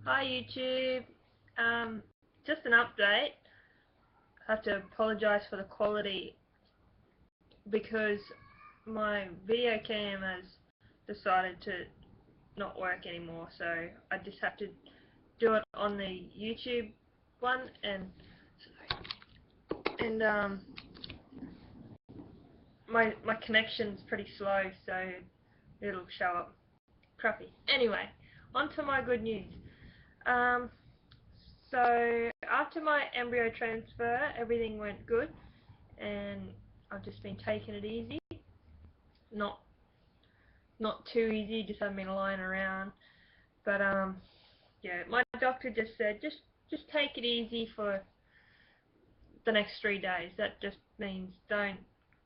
Hi YouTube, just an update. I have to apologise for the quality because my video cam has decided to not work anymore, so I just have to do it on the YouTube one, and my connection's pretty slow, so it'll show up crappy. Anyway, on to my good news. So after my embryo transfer, everything went good, and I've just been taking it easy. Not too easy, just haven't been lying around. But yeah, my doctor just said just take it easy for the next 3 days. That just means don't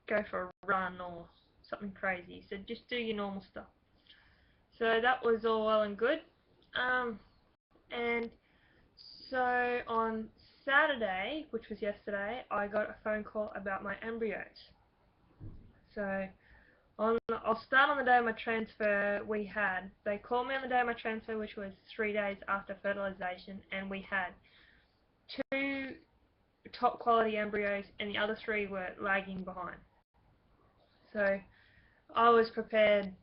go for a run or something crazy. So just do your normal stuff. So that was all well and good. And so on Saturday, which was yesterday, I got a phone call about my embryos. So I'll start on the day of my transfer. They called me on the day of my transfer, which was 3 days after fertilization, and we had 2 top quality embryos and the other 3 were lagging behind. So I was prepared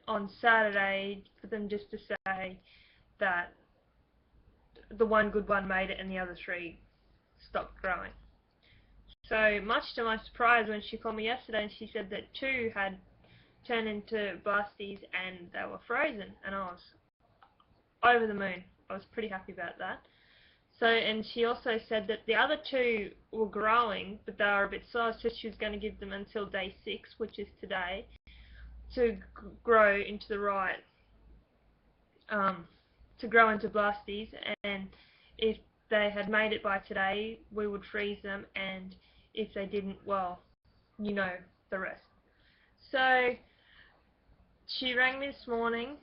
on Saturday for them just to say that the one good one made it and the other 3 stopped growing. So much to my surprise, when she called me yesterday and she said that 2 had turned into blasties and they were frozen, and I was over the moon. I was pretty happy about that. So, and she also said that the other 2 were growing, but they were a bit sore, so she was going to give them until day 6, which is today, to grow into the right, to grow into blasties, and if they had made it by today, we would freeze them, and if they didn't, well, you know the rest. So she rang me this morning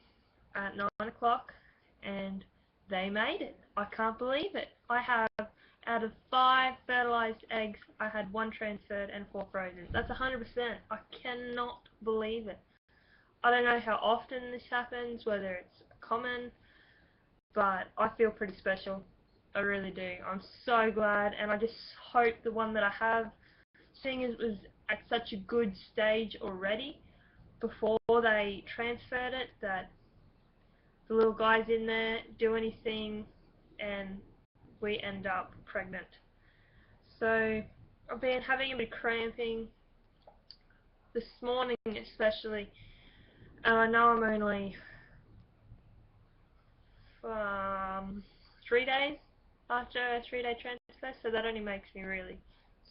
at 9 o'clock and they made it. I can't believe it. I have, out of 5 fertilized eggs, I had 1 transferred and 4 frozen. That's 100%. I cannot believe it. I don't know how often this happens, whether it's common, but I feel pretty special. I really do. I'm so glad, and I just hope the one that I have, seeing as it was at such a good stage already before they transferred it, that the little guys in there do anything and we end up pregnant. So I've been having a bit of cramping this morning especially, and I know I'm only 3 days after a 3-day transfer, so that only makes me really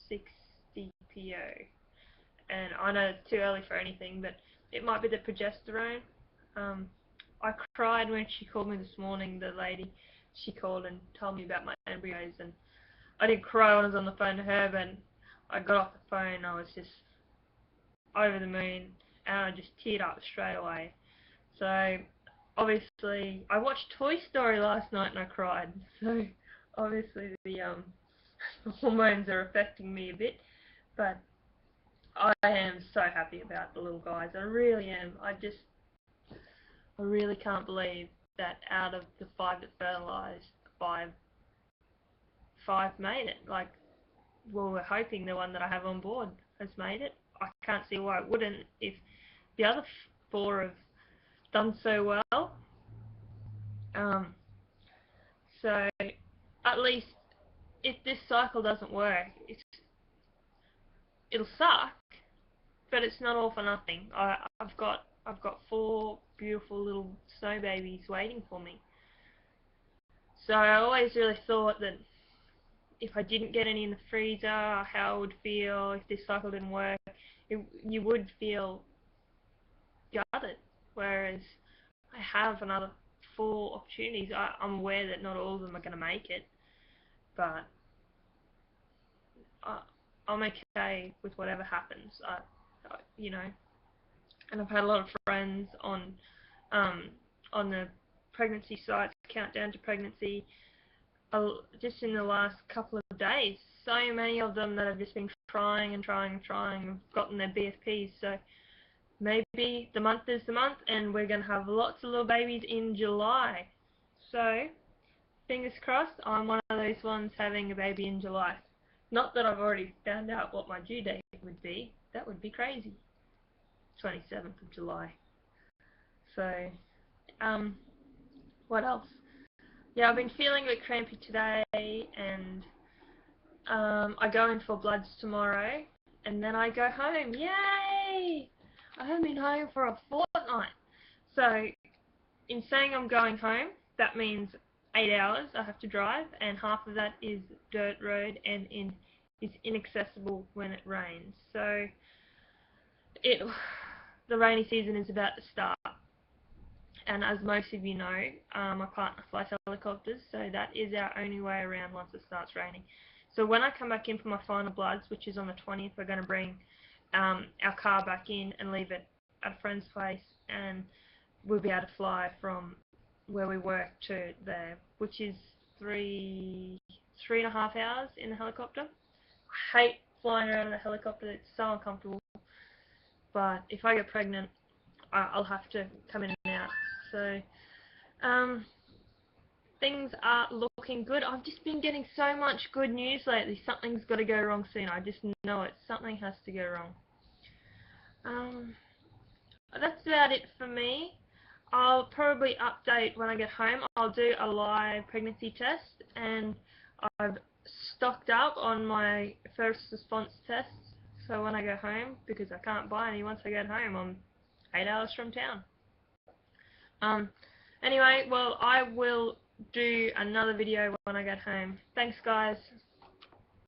60 PO. And I know it's too early for anything, but it might be the progesterone. I cried when she called me this morning, the lady. She called and told me about my embryos, and I didn't cry when I was on the phone to her, but I got off the phone, I was just over the moon, and I just teared up straight away. So obviously, I watched Toy Story last night and I cried, so obviously the hormones are affecting me a bit, but I am so happy about the little guys. I really am. I really can't believe that out of the 5 that fertilized, 5 made it. Like, well, we're hoping the one that I have on board has made it. I can't see why it wouldn't if the other 4 have done so well. So at least if this cycle doesn't work, it'll suck, but it's not all for nothing. I've got 4 beautiful little snow babies waiting for me. So I always really thought that if I didn't get any in the freezer, how I would feel if this cycle didn't work. You would feel gutted, whereas I have another 4 opportunities. I'm aware that not all of them are going to make it, but I'm okay with whatever happens. You know, and I've had a lot of friends on the pregnancy sites, countdown to pregnancy, just in the last couple of days. So many of them that have just been trying and have gotten their BFPs. So maybe the month is the month, and we're going to have lots of little babies in July. So, fingers crossed, I'm one of those ones having a baby in July. Not that I've already found out what my due date would be. That would be crazy. 27th of July. So, what else? Yeah, I've been feeling a bit crampy today, and I go in for bloods tomorrow, and then I go home. Yay! I haven't been home for a fortnight. So, in saying I'm going home, that means 8 hours I have to drive, and half of that is dirt road and is inaccessible when it rains. So, the rainy season is about to start. And as most of you know, my partner flies helicopters, so that is our only way around once it starts raining. So when I come back in for my final bloods, which is on the 20th, we're going to bring our car back in and leave it at a friend's place, and we'll be able to fly from where we work to there, which is three and a half hours in the helicopter. I hate flying around in a helicopter, it's so uncomfortable. But if I get pregnant, I'll have to come in and out. So, things are looking good. I've just been getting so much good news lately. Something's got to go wrong soon. I just know it. Something has to go wrong. That's about it for me. I'll probably update when I get home. I'll do a live pregnancy test, and I've stocked up on my first response tests. So when I go home, because I can't buy any once I get home, I'm 8 hours from town. Anyway, well, I will do another video when I get home. Thanks, guys.